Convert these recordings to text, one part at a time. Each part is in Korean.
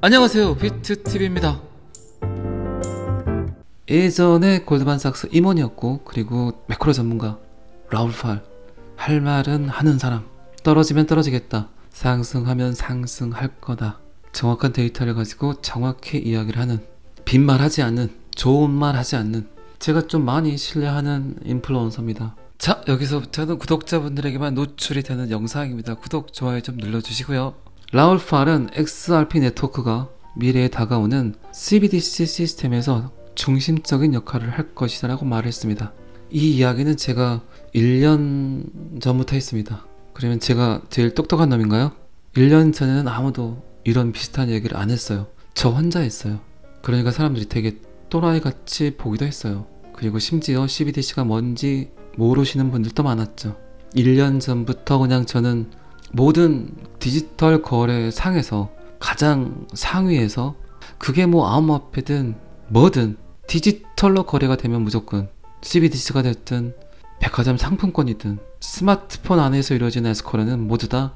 안녕하세요, 비트TV입니다. 예전에 골드만삭스 임원이었고, 그리고 매크로 전문가 라울 팔. 할 말은 하는 사람. 떨어지면 떨어지겠다, 상승하면 상승할 거다, 정확한 데이터를 가지고 정확히 이야기를 하는, 빈말 하지 않는, 좋은 말 하지 않는, 제가 좀 많이 신뢰하는 인플루언서입니다. 자, 여기서부터는 구독자분들에게만 노출이 되는 영상입니다. 구독, 좋아요 좀 눌러주시고요. 라울 팔은 XRP 네트워크가 미래에 다가오는 CBDC 시스템에서 중심적인 역할을 할 것이다 라고 말했습니다. 이 이야기는 제가 1년 전부터 했습니다. 그러면 제가 제일 똑똑한 놈인가요? 1년 전에는 아무도 이런 비슷한 얘기를 안 했어요. 저 혼자 했어요. 그러니까 사람들이 되게 또라이같이 보기도 했어요. 그리고 심지어 CBDC가 뭔지 모르시는 분들도 많았죠. 1년 전부터 그냥 저는 모든 디지털 거래 상에서 가장 상위에서, 그게 뭐 암호화폐든 뭐든 디지털로 거래가 되면 무조건 CBDC가 됐든 백화점 상품권이든 스마트폰 안에서 이루어지는 에스코어는 모두 다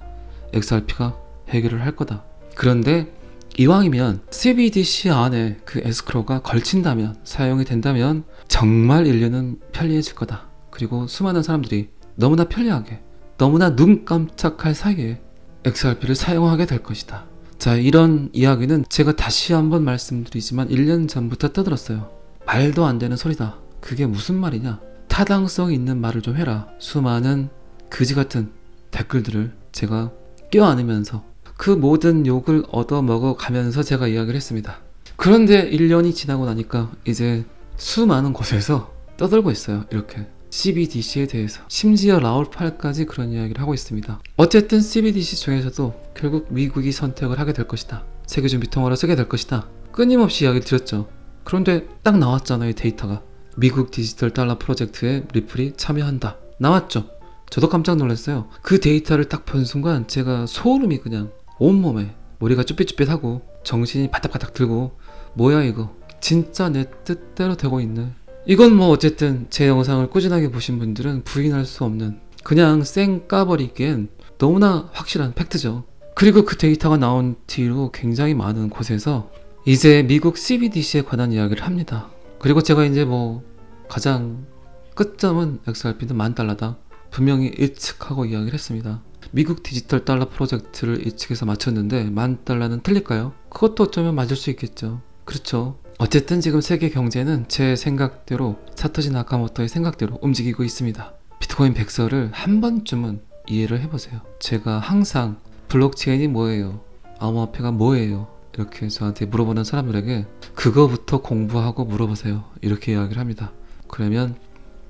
XRP가 해결을 할 거다. 그런데 이왕이면 CBDC 안에 그 에스크로가 걸친다면, 사용이 된다면 정말 인류는 편리해질 거다. 그리고 수많은 사람들이 너무나 편리하게, 너무나 눈 깜짝할 사이에 XRP를 사용하게 될 것이다. 자, 이런 이야기는 제가 다시 한번 말씀드리지만 1년 전부터 떠들었어요. 말도 안 되는 소리다. 그게 무슨 말이냐? 타당성 있는 말을 좀 해라. 수많은 그지같은 댓글들을 제가 껴안으면서 그 모든 욕을 얻어먹어 가면서 제가 이야기를 했습니다. 그런데 1년이 지나고 나니까 이제 수많은 곳에서 떠들고 있어요. 이렇게 CBDC에 대해서, 심지어 라울 팔까지 그런 이야기를 하고 있습니다. 어쨌든 CBDC 중에서도 결국 미국이 선택을 하게 될 것이다, 세계준비통화를 쓰게 될 것이다, 끊임없이 이야기를 드렸죠. 그런데 딱 나왔잖아요. 이 데이터가. 미국 디지털 달러 프로젝트에 리플이 참여한다, 나왔죠. 저도 깜짝 놀랐어요. 그 데이터를 딱 본 순간 제가 소름이 그냥 온몸에, 머리가 쭈삣쭈삣하고 정신이 바닥바닥 들고, 뭐야 이거, 진짜 내 뜻대로 되고 있네. 이건 뭐 어쨌든 제 영상을 꾸준하게 보신 분들은 부인할 수 없는, 그냥 쌩 까버리기엔 너무나 확실한 팩트죠. 그리고 그 데이터가 나온 뒤로 굉장히 많은 곳에서 이제 미국 CBDC에 관한 이야기를 합니다. 그리고 제가 이제 뭐 가장 끝점은 XRP는 $10,000다, 분명히 예측하고 이야기를 했습니다. 미국 디지털 달러 프로젝트를 예측해서 맞췄는데 $10,000는 틀릴까요? 그것도 어쩌면 맞을 수 있겠죠. 그렇죠. 어쨌든 지금 세계 경제는 제 생각대로, 사토시 나카모토의 생각대로 움직이고 있습니다. 비트코인 백서를 한 번쯤은 이해를 해보세요. 제가 항상 블록체인이 뭐예요, 암호화폐가 뭐예요, 이렇게 저한테 물어보는 사람들에게 그거부터 공부하고 물어보세요, 이렇게 이야기를 합니다. 그러면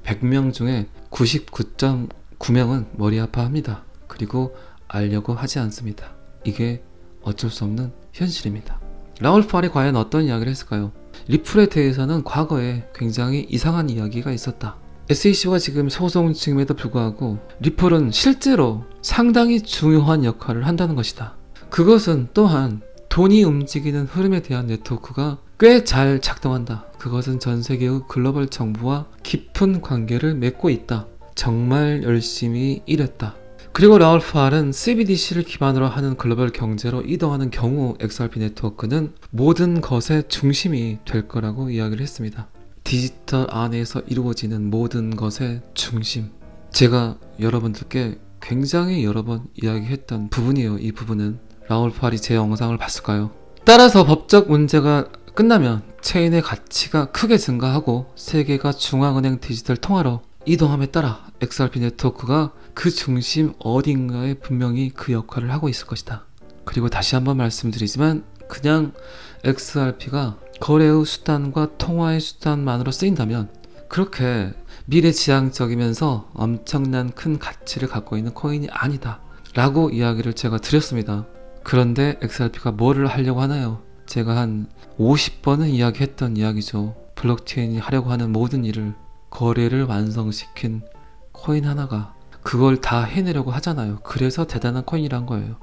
100명 중에 99.9명은 머리 아파합니다. 그리고 알려고 하지 않습니다. 이게 어쩔 수 없는 현실입니다. 라울 팔이 과연 어떤 이야기를 했을까요? 리플에 대해서는 과거에 굉장히 이상한 이야기가 있었다. SEC와 지금 소송 중임에도 불구하고 리플은 실제로 상당히 중요한 역할을 한다는 것이다. 그것은 또한 돈이 움직이는 흐름에 대한 네트워크가 꽤 잘 작동한다. 그것은 전 세계의 글로벌 정부와 깊은 관계를 맺고 있다. 정말 열심히 일했다. 그리고 라울 팔은 CBDC를 기반으로 하는 글로벌 경제로 이동하는 경우 XRP 네트워크는 모든 것의 중심이 될 거라고 이야기를 했습니다. 디지털 안에서 이루어지는 모든 것의 중심. 제가 여러분들께 굉장히 여러 번 이야기했던 부분이에요. 이 부분은 라울 팔이 제 영상을 봤을까요? 따라서 법적 문제가 끝나면 체인의 가치가 크게 증가하고 세계가 중앙은행 디지털 통화로 이동함에 따라 XRP 네트워크가 그 중심 어딘가에 분명히 그 역할을 하고 있을 것이다. 그리고 다시 한번 말씀드리지만 그냥 XRP가 거래의 수단과 통화의 수단만으로 쓰인다면 그렇게 미래지향적이면서 엄청난 큰 가치를 갖고 있는 코인이 아니다 라고 이야기를 제가 드렸습니다. 그런데 XRP가 뭐를 하려고 하나요? 제가 한 50번은 이야기했던 이야기죠. 블록체인이 하려고 하는 모든 일을, 거래를 완성시킨 코인 하나가 그걸 다 해내려고 하잖아요. 그래서 대단한 코인이란 거예요.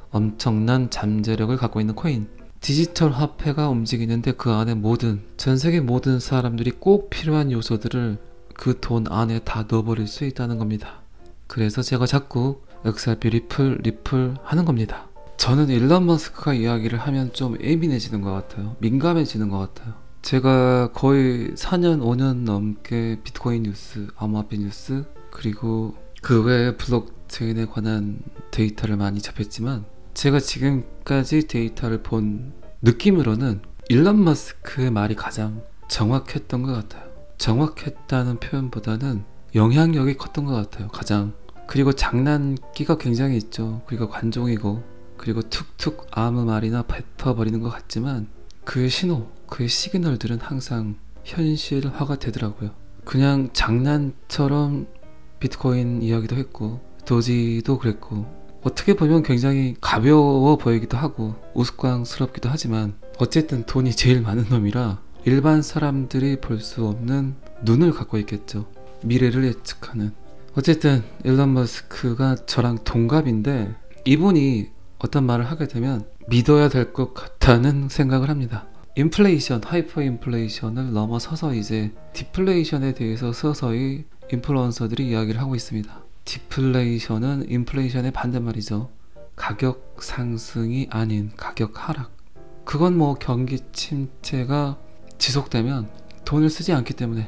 엄청난 잠재력을 갖고 있는 코인. 디지털 화폐가 움직이는데 그 안에 모든, 전 세계 모든 사람들이 꼭 필요한 요소들을 그 돈 안에 다 넣어버릴 수 있다는 겁니다. 그래서 제가 자꾸 XRP 리플 하는 겁니다. 저는 일론 머스크가 이야기를 하면 좀 예민해지는 것 같아요. 민감해지는 것 같아요. 제가 거의 4년, 5년 넘게 비트코인 뉴스, 암호화폐 뉴스, 그리고 그 외에 블록체인에 관한 데이터를 많이 접했지만, 제가 지금까지 데이터를 본 느낌으로는 일론 머스크의 말이 가장 정확했던 것 같아요. 정확했다는 표현보다는 영향력이 컸던 것 같아요. 가장. 그리고 장난기가 굉장히 있죠. 그리고 관종이고, 그리고 툭툭 아무 말이나 뱉어버리는 것 같지만 그의 신호, 그의 시그널들은 항상 현실화가 되더라고요. 그냥 장난처럼 비트코인 이야기도 했고, 도지도 그랬고, 어떻게 보면 굉장히 가벼워 보이기도 하고 우스꽝스럽기도 하지만, 어쨌든 돈이 제일 많은 놈이라 일반 사람들이 볼 수 없는 눈을 갖고 있겠죠. 미래를 예측하는. 어쨌든 일론 머스크가 저랑 동갑인데, 이분이 어떤 말을 하게 되면 믿어야 될 것 같다는 생각을 합니다. 인플레이션, 하이퍼 인플레이션을 넘어서서 이제 디플레이션에 대해서 서서히 인플루언서들이 이야기를 하고 있습니다. 디플레이션은 인플레이션의 반대말이죠. 가격 상승이 아닌 가격 하락. 그건 뭐 경기 침체가 지속되면 돈을 쓰지 않기 때문에,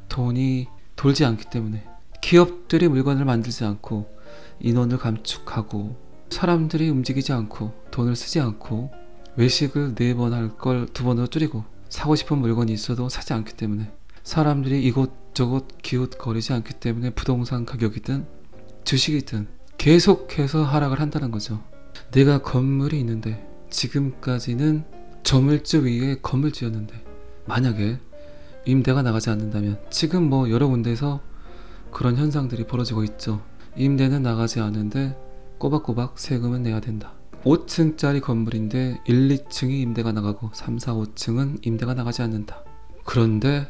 돈이 돌지 않기 때문에, 기업들이 물건을 만들지 않고 인원을 감축하고 사람들이 움직이지 않고 돈을 쓰지 않고 외식을 4번 할 걸 2번으로 줄이고 사고 싶은 물건이 있어도 사지 않기 때문에, 사람들이 이곳저곳 기웃거리지 않기 때문에 부동산 가격이든 주식이든 계속해서 하락을 한다는 거죠. 내가 건물이 있는데, 지금까지는 저물주 위에 건물 지었는데, 만약에 임대가 나가지 않는다면, 지금 뭐 여러 군데에서 그런 현상들이 벌어지고 있죠. 임대는 나가지 않는데 꼬박꼬박 세금은 내야 된다. 5층짜리 건물인데 1, 2층이 임대가 나가고 3, 4, 5층은 임대가 나가지 않는다. 그런데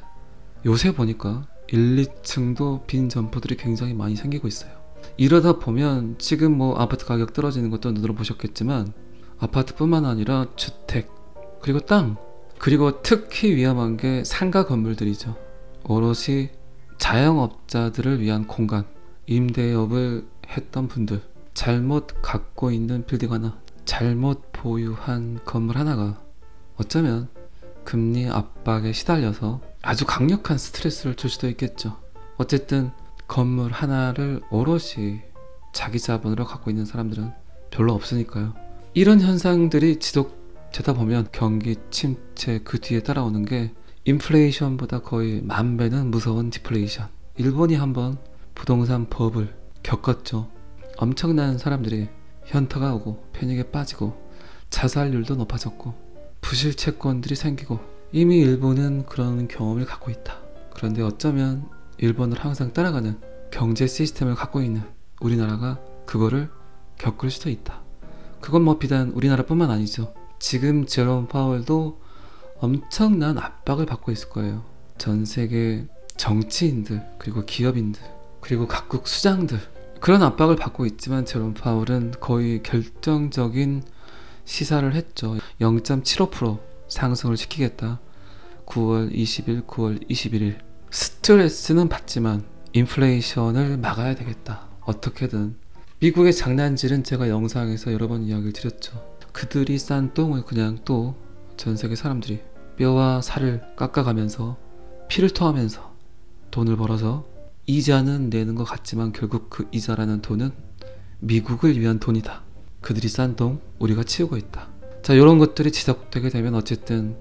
요새 보니까 1, 2층도 빈 점포들이 굉장히 많이 생기고 있어요. 이러다 보면 지금 뭐 아파트 가격 떨어지는 것도 눈으로 보셨겠지만, 아파트뿐만 아니라 주택, 그리고 땅, 그리고 특히 위험한 게 상가 건물들이죠. 오롯이 자영업자들을 위한 공간, 임대업을 했던 분들, 잘못 갖고 있는 빌딩 하나, 잘못 보유한 건물 하나가 어쩌면 금리 압박에 시달려서 아주 강력한 스트레스를 줄 수도 있겠죠. 어쨌든 건물 하나를 오롯이 자기 자본으로 갖고 있는 사람들은 별로 없으니까요. 이런 현상들이 지속되다 보면 경기 침체 그 뒤에 따라오는 게 인플레이션보다 거의 10,000배는 무서운 디플레이션. 일본이 한번 부동산 버블 겪었죠. 엄청난 사람들이 현타가 오고 패닉에 빠지고 자살률도 높아졌고 부실 채권들이 생기고, 이미 일본은 그런 경험을 갖고 있다. 그런데 어쩌면 일본을 항상 따라가는 경제 시스템을 갖고 있는 우리나라가 그거를 겪을 수도 있다. 그건 뭐 비단 우리나라뿐만 아니죠. 지금 제롬 파월도 엄청난 압박을 받고 있을 거예요. 전 세계 정치인들, 그리고 기업인들, 그리고 각국 수장들, 그런 압박을 받고 있지만 제롬 파월은 거의 결정적인 시사를 했죠. 0.75% 상승을 시키겠다. 9월 20일, 9월 21일. 스트레스는 받지만 인플레이션을 막아야 되겠다. 어떻게든. 미국의 장난질은 제가 영상에서 여러 번 이야기를 드렸죠. 그들이 싼 똥을 그냥 또 전 세계 사람들이 뼈와 살을 깎아가면서 피를 토하면서 돈을 벌어서, 이자는 내는 것 같지만 결국 그 이자라는 돈은 미국을 위한 돈이다. 그들이 싼 똥 우리가 치우고 있다. 자, 이런 것들이 지속되게 되면 어쨌든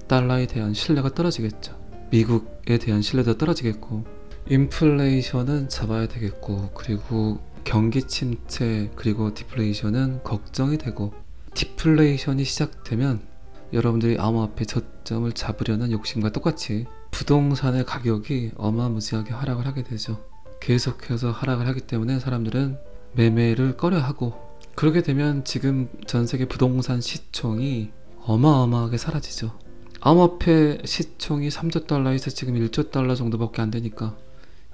달러에 대한 신뢰가 떨어지겠죠. 미국에 대한 신뢰도 떨어지겠고, 인플레이션은 잡아야 되겠고, 그리고 경기 침체, 그리고 디플레이션은 걱정이 되고, 디플레이션이 시작되면 여러분들이 암호화폐 저점을 잡으려는 욕심과 똑같이 부동산의 가격이 어마무지하게 하락을 하게 되죠. 계속해서 하락을 하기 때문에 사람들은 매매를 꺼려하고, 그렇게 되면 지금 전세계 부동산 시총이 어마어마하게 사라지죠. 암호화폐 시총이 3조 달러에서 지금 1조 달러 정도밖에 안 되니까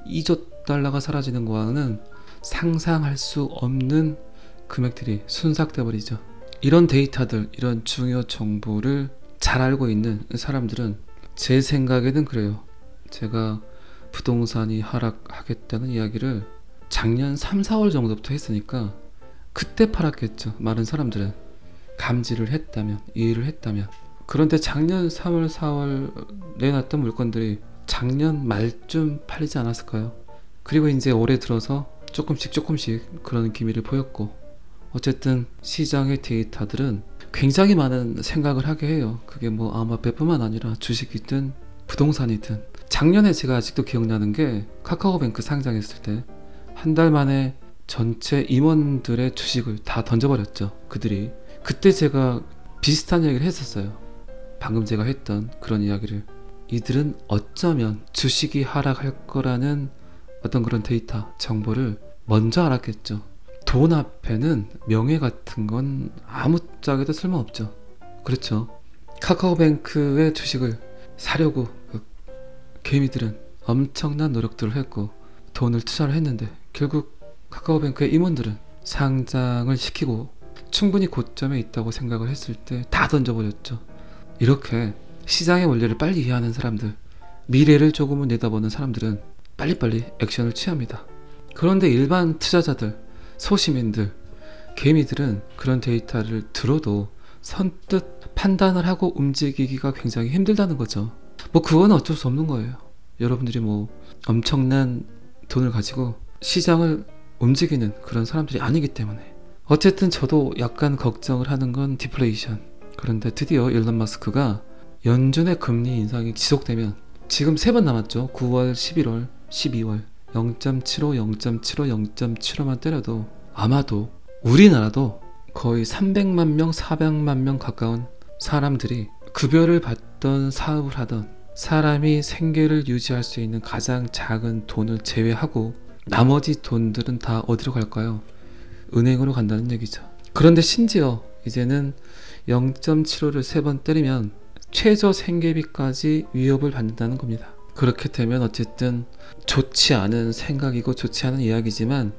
2조 달러가 사라지는 거와는 상상할 수 없는 금액들이 순삭돼 버리죠. 이런 데이터들, 이런 중요 정보를 잘 알고 있는 사람들은, 제 생각에는 그래요. 제가 부동산이 하락하겠다는 이야기를 작년 3, 4월 정도부터 했으니까 그때 팔았겠죠. 많은 사람들은. 감지를 했다면, 이해를 했다면. 그런데 작년 3월 4월 내놨던 물건들이 작년 말쯤 팔리지 않았을까요? 그리고 이제 올해 들어서 조금씩 그런 기미를 보였고, 어쨌든 시장의 데이터들은 굉장히 많은 생각을 하게 해요. 그게 뭐 암호화폐뿐만 아니라 주식이든 부동산이든. 작년에 제가 아직도 기억나는 게 카카오뱅크 상장했을 때 한 달 만에 전체 임원들의 주식을 다 던져버렸죠. 그들이. 그때 제가 비슷한 얘기를 했었어요. 방금 제가 했던 그런 이야기를. 이들은 어쩌면 주식이 하락할 거라는 어떤 그런 데이터, 정보를 먼저 알았겠죠. 돈 앞에는 명예 같은 건 아무짝에도 쓸모없죠. 그렇죠. 카카오뱅크의 주식을 사려고 그 개미들은 엄청난 노력들을 했고 돈을 투자를 했는데, 결국 카카오뱅크의 임원들은 상장을 시키고 충분히 고점에 있다고 생각을 했을 때 다 던져버렸죠. 이렇게 시장의 원리를 빨리 이해하는 사람들, 미래를 조금은 내다보는 사람들은 빨리빨리 액션을 취합니다. 그런데 일반 투자자들, 소시민들, 개미들은 그런 데이터를 들어도 선뜻 판단을 하고 움직이기가 굉장히 힘들다는 거죠. 뭐 그건 어쩔 수 없는 거예요. 여러분들이 뭐 엄청난 돈을 가지고 시장을 움직이는 그런 사람들이 아니기 때문에. 어쨌든 저도 약간 걱정을 하는 건 디플레이션. 그런데 드디어 일론 머스크가 연준의 금리 인상이 지속되면, 지금 3번 남았죠. 9월, 11월, 12월 0.75, 0.75, 0.75만 때려도 아마도 우리나라도 거의 300만 명, 400만 명 가까운 사람들이 급여를 받던 사업을 하던 사람이 생계를 유지할 수 있는 가장 작은 돈을 제외하고 나머지 돈들은 다 어디로 갈까요? 은행으로 간다는 얘기죠. 그런데 심지어 이제는 0.75를 3번 때리면 최저 생계비까지 위협을 받는다는 겁니다. 그렇게 되면 어쨌든 좋지 않은 생각이고 좋지 않은 이야기지만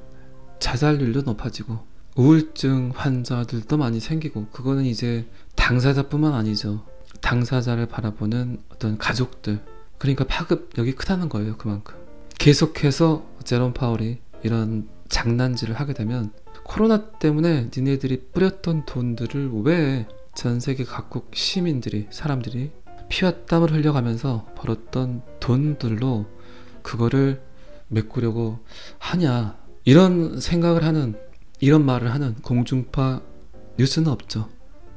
자살률도 높아지고 우울증 환자들도 많이 생기고, 그거는 이제 당사자뿐만 아니죠. 당사자를 바라보는 어떤 가족들, 그러니까 파급력이 크다는 거예요. 그만큼 계속해서 제롬 파월이 이런 장난질을 하게 되면 코로나 때문에 니네들이 뿌렸던 돈들을 왜 전 세계 각국 시민들이, 사람들이 피와 땀을 흘려가면서 벌었던 돈들로 그거를 메꾸려고 하냐, 이런 생각을 하는, 이런 말을 하는 공중파 뉴스는 없죠.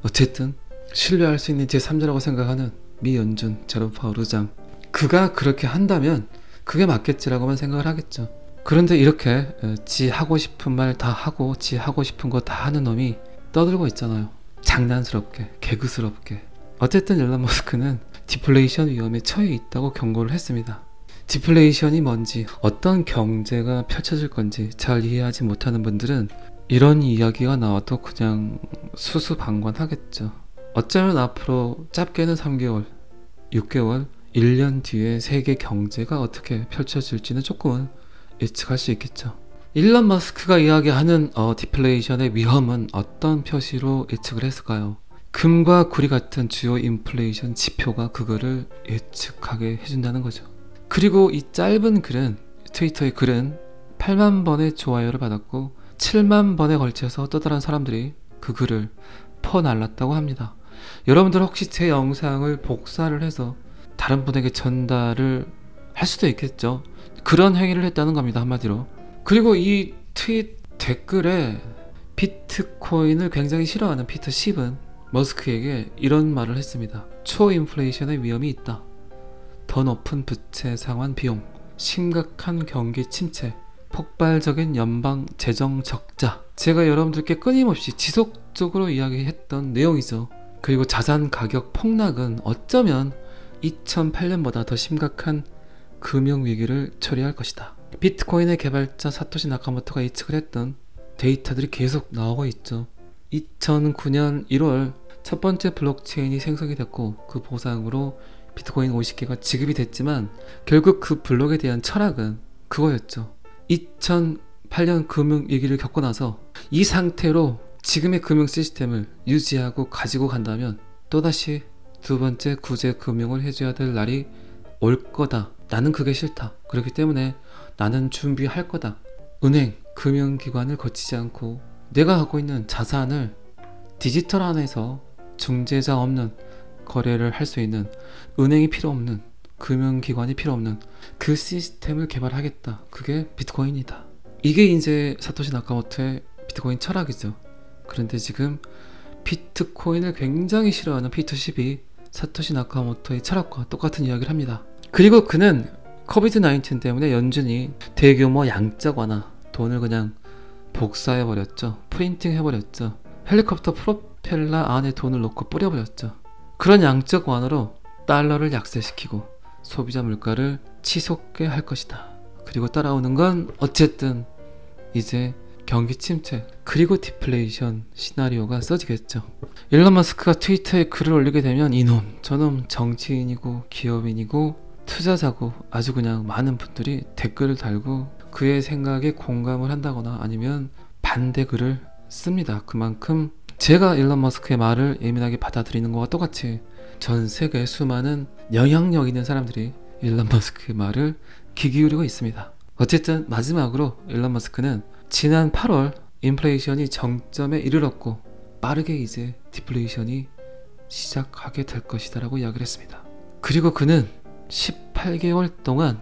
어쨌든 신뢰할 수 있는 제3자라고 생각하는 미 연준 제롬 파월 의장, 그가 그렇게 한다면 그게 맞겠지라고만 생각을 하겠죠. 그런데 이렇게 지 하고 싶은 말 다 하고 지 하고 싶은 거 다 하는 놈이 떠들고 있잖아요. 장난스럽게, 개그스럽게. 어쨌든 일론 머스크는 디플레이션 위험에 처해 있다고 경고를 했습니다. 디플레이션이 뭔지, 어떤 경제가 펼쳐질 건지 잘 이해하지 못하는 분들은 이런 이야기가 나와도 그냥 수수방관하겠죠. 어쩌면 앞으로 짧게는 3개월, 6개월, 1년 뒤에 세계 경제가 어떻게 펼쳐질지는 조금은 예측할 수 있겠죠. 일론 머스크가 이야기하는 디플레이션의 위험은 어떤 표시로 예측을 했을까요? 금과 구리 같은 주요 인플레이션 지표가 그거를 예측하게 해준다는 거죠. 그리고 이 짧은 글은, 트위터의 글은 8만 번의 좋아요를 받았고 7만 번에 걸쳐서 떠들어간 사람들이 그 글을 퍼날랐다고 합니다. 여러분들 혹시 제 영상을 복사를 해서 다른 분에게 전달을 할 수도 있겠죠. 그런 행위를 했다는 겁니다, 한마디로. 그리고 이 트윗 댓글에 비트코인을 굉장히 싫어하는 피터 십은 머스크에게 이런 말을 했습니다. 초인플레이션의 위험이 있다. 더 높은 부채 상환 비용, 심각한 경기 침체, 폭발적인 연방 재정 적자. 제가 여러분들께 끊임없이 지속적으로 이야기했던 내용이죠. 그리고 자산 가격 폭락은 어쩌면 2008년보다 더 심각한 금융위기를 초래할 것이다. 비트코인의 개발자 사토시 나카모토가 예측을 했던 데이터들이 계속 나오고 있죠. 2009년 1월 첫 번째 블록체인이 생성이 됐고 그 보상으로 비트코인 50개가 지급이 됐지만 결국 그 블록에 대한 철학은 그거였죠. 2008년 금융위기를 겪고 나서 이 상태로 지금의 금융 시스템을 유지하고 가지고 간다면 또다시 두 번째 구제 금융을 해줘야 될 날이 올 거다. 나는 그게 싫다. 그렇기 때문에 나는 준비할 거다. 은행, 금융기관을 거치지 않고 내가 갖고 있는 자산을 디지털 안에서 중재자 없는 거래를 할 수 있는, 은행이 필요 없는, 금융기관이 필요 없는 그 시스템을 개발하겠다. 그게 비트코인이다. 이게 이제 사토시 나카모토의 비트코인 철학이죠. 그런데 지금 비트코인을 굉장히 싫어하는 피터10이 사토시 나카모토의 철학과 똑같은 이야기를 합니다. 그리고 그는 코비드 19 때문에 연준이 대규모 양적 완화, 돈을 그냥 복사해버렸죠. 프린팅 해버렸죠. 헬리콥터 프로펠러 안에 돈을 넣고 뿌려버렸죠. 그런 양적 완화로 달러를 약세시키고 소비자 물가를 치솟게 할 것이다. 그리고 따라오는 건 어쨌든 이제 경기 침체 그리고 디플레이션 시나리오가 써지겠죠. 일론 머스크가 트위터에 글을 올리게 되면 이놈 저놈 정치인이고 기업인이고 투자자고 아주 그냥 많은 분들이 댓글을 달고 그의 생각에 공감을 한다거나 아니면 반대 글을 씁니다. 그만큼 제가 일론 머스크의 말을 예민하게 받아들이는 것과 똑같이 전 세계 수많은 영향력 있는 사람들이 일론 머스크의 말을 귀 기울이고 있습니다. 어쨌든 마지막으로 일론 머스크는 지난 8월 인플레이션이 정점에 이르렀고 빠르게 이제 디플레이션이 시작하게 될 것이다 라고 이야기를 했습니다. 그리고 그는 18개월 동안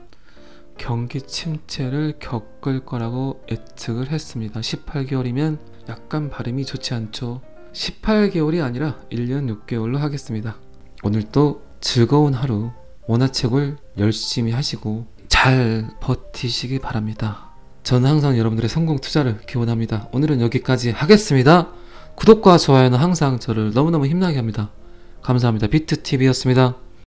경기 침체를 겪을 거라고 예측을 했습니다. 18개월이면 약간 발음이 좋지 않죠. 18개월이 아니라 1년 6개월로 하겠습니다. 오늘도 즐거운 하루, 원화책을 열심히 하시고 잘 버티시기 바랍니다. 저는 항상 여러분들의 성공 투자를 기원합니다. 오늘은 여기까지 하겠습니다. 구독과 좋아요는 항상 저를 너무너무 힘나게 합니다. 감사합니다. 비트TV였습니다.